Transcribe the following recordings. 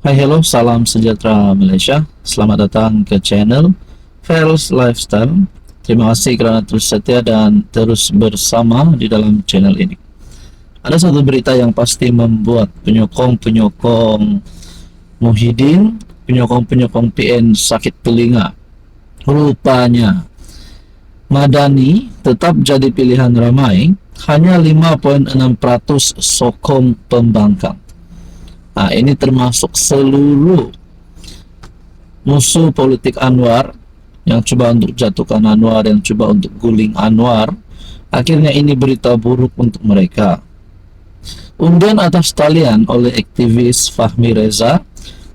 Hai, hello, salam sejahtera Malaysia. Selamat datang ke channel Fels Lifestyle. Terima kasih kerana terus setia dan terus bersama di dalam channel ini. Ada satu berita yang pasti membuat penyokong-penyokong Muhyiddin, penyokong-penyokong PN sakit telinga. Rupanya Madani tetap jadi pilihan ramai, hanya 5,6% sokong pembangkang. Ini termasuk seluruh musuh politik Anwar yang coba untuk jatuhkan Anwar, yang coba untuk guling Anwar. Akhirnya ini berita buruk untuk mereka. Undian atas talian oleh aktivis Fahmi Reza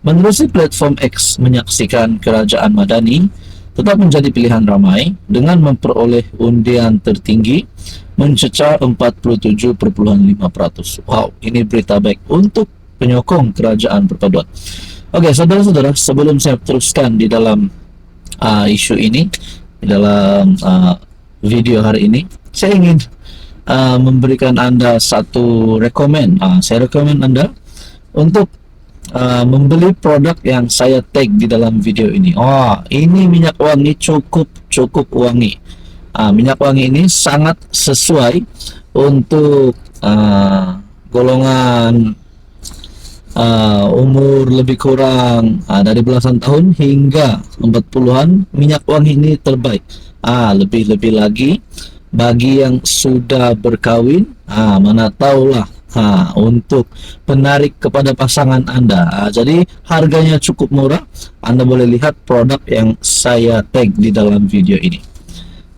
menerusi platform X menyaksikan kerajaan Madani tetap menjadi pilihan ramai dengan memperoleh undian tertinggi mencecah 47,5%. Wow, ini berita baik untuk penyokong kerajaan perpaduan. Oke, saudara-saudara, sebelum saya teruskan di dalam isu ini, di dalam video hari ini, saya ingin memberikan Anda satu rekomen. Saya rekomen Anda untuk membeli produk yang saya tag di dalam video ini. Ini minyak wangi cukup wangi. Minyak wangi ini sangat sesuai untuk golongan umur lebih kurang dari belasan tahun hingga 40-an. Minyak wangi ini terbaik. Lebih-lebih lagi bagi yang sudah berkawin, mana tahulah untuk penarik kepada pasangan Anda. Jadi harganya cukup murah. Anda boleh lihat produk yang saya tag di dalam video ini.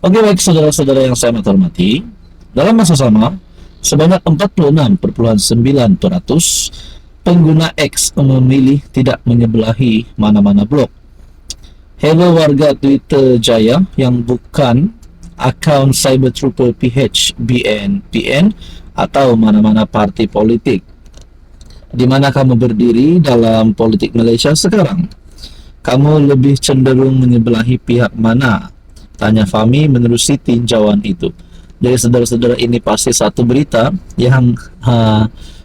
Oke, baik saudara-saudara yang saya hormati, dalam masa sama sebanyak 46,9% pengguna X memilih tidak menyebelahi mana-mana blog. Hello warga Twitter Jaya yang bukan akaun Cyber Trooper PH, BN atau mana-mana parti politik. Di mana kamu berdiri dalam politik Malaysia sekarang? Kamu lebih cenderung menyebelahi pihak mana? Tanya Fahmi menerusi tinjauan itu. Jadi saudara-saudara, ini pasti satu berita yang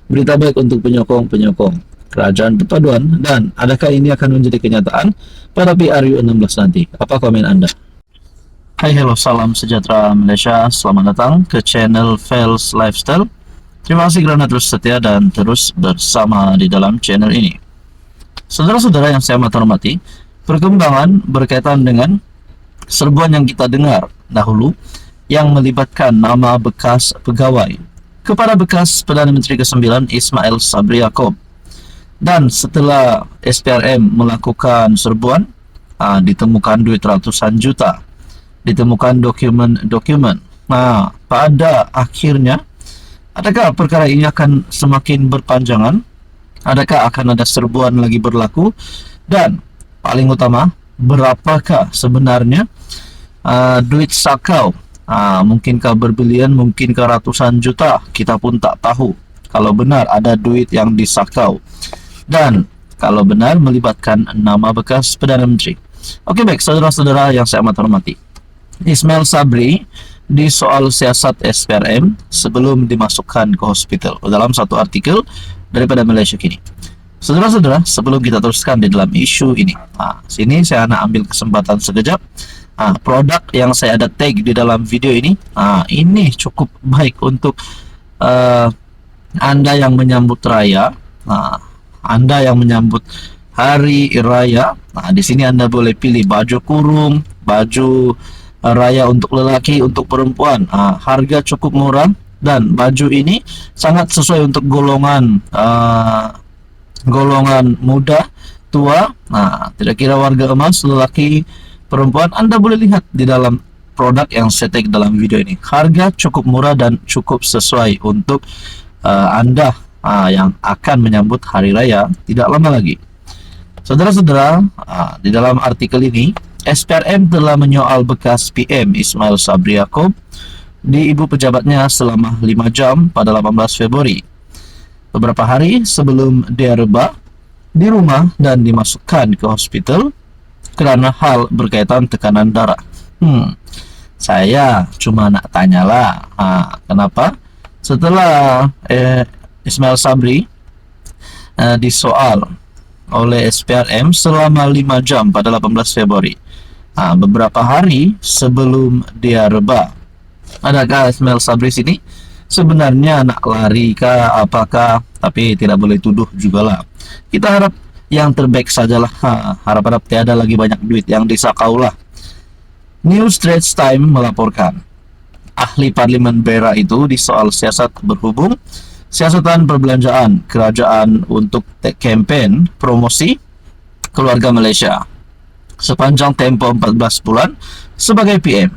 berita baik untuk penyokong-penyokong kerajaan perpaduan. Dan adakah ini akan menjadi kenyataan pada PRU 16 nanti? Apa komen Anda? Hai, hello, salam sejahtera Malaysia. Selamat datang ke channel Fels Lifestyle. Terima kasih kerana terus setia dan terus bersama di dalam channel ini. Saudara-saudara yang saya hormati, perkembangan berkaitan dengan serbuan yang kita dengar dahulu yang melibatkan nama bekas pegawai kepada bekas Perdana Menteri ke-9 Ismail Sabri Yaakob. Dan setelah SPRM melakukan serbuan, ditemukan duit ratusan juta, ditemukan dokumen-dokumen. Pada akhirnya, adakah perkara ini akan semakin berpanjangan? Adakah akan ada serbuan lagi berlaku? Dan paling utama, berapakah sebenarnya duit sakau? Mungkinkah berbilion, mungkinkah ratusan juta? Kita pun tak tahu kalau benar ada duit yang disakau dan kalau benar melibatkan nama bekas Perdana Menteri. Oke, baik saudara-saudara yang saya amat hormati, Ismail Sabri di soal siasat SPRM sebelum dimasukkan ke hospital dalam satu artikel daripada Malaysia Kini. Saudara-saudara, sebelum kita teruskan di dalam isu ini, sini saya nak ambil kesempatan sekejap. Produk yang saya ada tag di dalam video ini, ini cukup baik untuk Anda yang menyambut raya, Anda yang menyambut hari raya. Di sini Anda boleh pilih baju kurung, baju raya untuk lelaki, untuk perempuan. Harga cukup murah dan baju ini sangat sesuai untuk golongan muda, tua. Tidak kira warga emas, lelaki, perempuan. Anda boleh lihat di dalam produk yang saya tag dalam video ini. Harga cukup murah dan cukup sesuai untuk Anda yang akan menyambut hari raya tidak lama lagi. Saudara-saudara, di dalam artikel ini, SPRM telah menyoal bekas PM Ismail Sabri Yaakob di ibu pejabatnya selama 5 jam pada 18 Februari. Beberapa hari sebelum dia rebah di rumah dan dimasukkan ke hospital kerana hal berkaitan tekanan darah. Saya cuma nak tanyalah, kenapa setelah Ismail Sabri disoal oleh SPRM selama 5 jam pada 18 Februari. Beberapa hari sebelum dia reba. Adakah Ismail Sabri sini sebenarnya nak lari kah apakah, tapi tidak boleh tuduh jugalah. Kita harap yang terbaik sajalah. Harap-harap tiada lagi banyak duit yang disakaulah. New Straits Time melaporkan ahli Parlimen Beira itu di soal siasat berhubung siasatan perbelanjaan kerajaan untuk kempen promosi keluarga Malaysia sepanjang tempoh 14 bulan sebagai PM.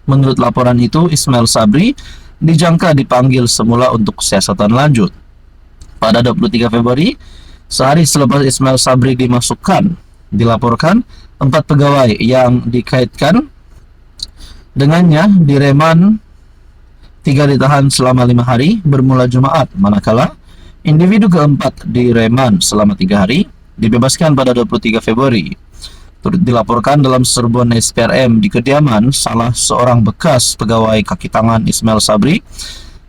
Menurut laporan itu, Ismail Sabri dijangka dipanggil semula untuk siasatan lanjut. Pada 23 Februari, sehari selepas Ismail Sabri dimasukkan, dilaporkan 4 pegawai yang dikaitkan dengannya direman, 3 ditahan selama 5 hari bermula Jumaat, manakala individu keempat direman selama 3 hari, dibebaskan pada 23 Februari. Turut dilaporkan dalam serbuan SPRM di kediaman salah seorang bekas pegawai kaki tangan Ismail Sabri,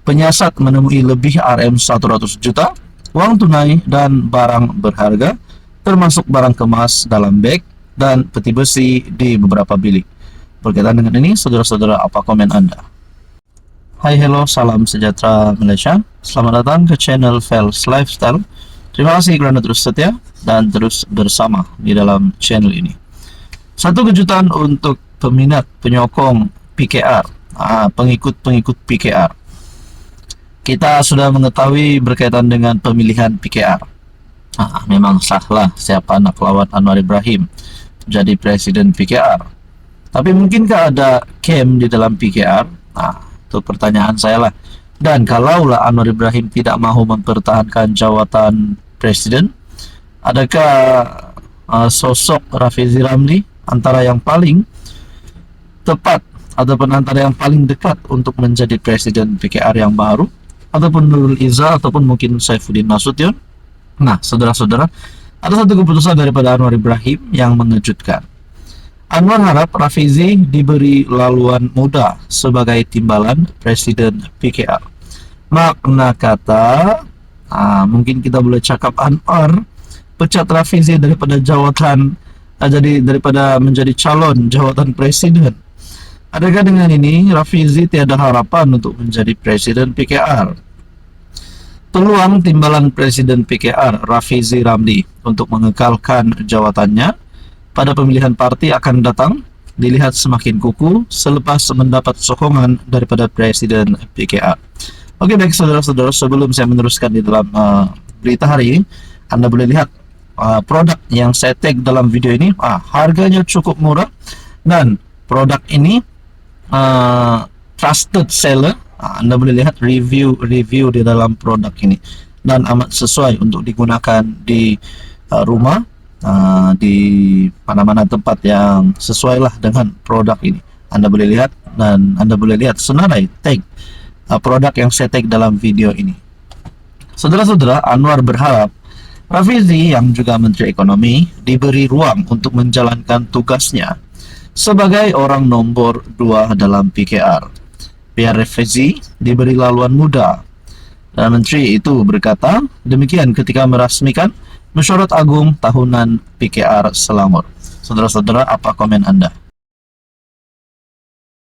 penyiasat menemui lebih RM100 juta, uang tunai dan barang berharga, termasuk barang kemas dalam beg dan peti besi di beberapa bilik. Berkaitan dengan ini, saudara-saudara, apa komen Anda? Hai, hello, salam sejahtera Malaysia. Selamat datang ke channel Fels Lifestyle. Terima kasih kerana terus setia dan terus bersama di dalam channel ini. Satu kejutan untuk peminat penyokong PKR, pengikut-pengikut PKR. Kita sudah mengetahui berkaitan dengan pemilihan PKR. Memang sahlah siapa nak lawan Anwar Ibrahim jadi presiden PKR. Tapi mungkinkah ada camp di dalam PKR? Itu pertanyaan saya lah. Dan kalaulah Anwar Ibrahim tidak mahu mempertahankan jawatan presiden, adakah sosok Rafizi Ramli antara yang paling tepat ataupun antara yang paling dekat untuk menjadi presiden PKR yang baru, ataupun Nurul Izzah, ataupun mungkin Saifuddin Nasution? Nah, saudara-saudara, ada satu keputusan daripada Anwar Ibrahim yang mengejutkan. Anwar harap Rafizi diberi laluan muda sebagai timbalan presiden PKR. Makna kata, mungkin kita boleh cakap Anwar pecat Rafizi daripada jawatan, daripada menjadi calon jawatan presiden. Adakah dengan ini Rafizi tiada harapan untuk menjadi presiden PKR? Peluang timbalan presiden PKR Rafizi Ramli untuk mengekalkan jawatannya pada pemilihan parti akan datang dilihat semakin kukuh selepas mendapat sokongan daripada presiden PKR. Oke, baik saudara-saudara, sebelum saya meneruskan di dalam berita hari ini, Anda boleh lihat produk yang saya tag dalam video ini. Harganya cukup murah dan produk ini trusted seller. Anda boleh lihat review di dalam produk ini dan amat sesuai untuk digunakan di rumah, di mana-mana tempat yang sesuai lah dengan produk ini. Anda boleh lihat dan Anda boleh lihat senarai tag produk yang saya tag dalam video ini. Saudara-saudara, Anwar berharap Rafizi yang juga Menteri Ekonomi diberi ruang untuk menjalankan tugasnya sebagai orang nombor 2 dalam PKR. Biar Rafizi diberi laluan muda. Dan Menteri itu berkata demikian ketika merasmikan mesyuarat agung tahunan PKR Selangor. Saudara-saudara, apa komen Anda?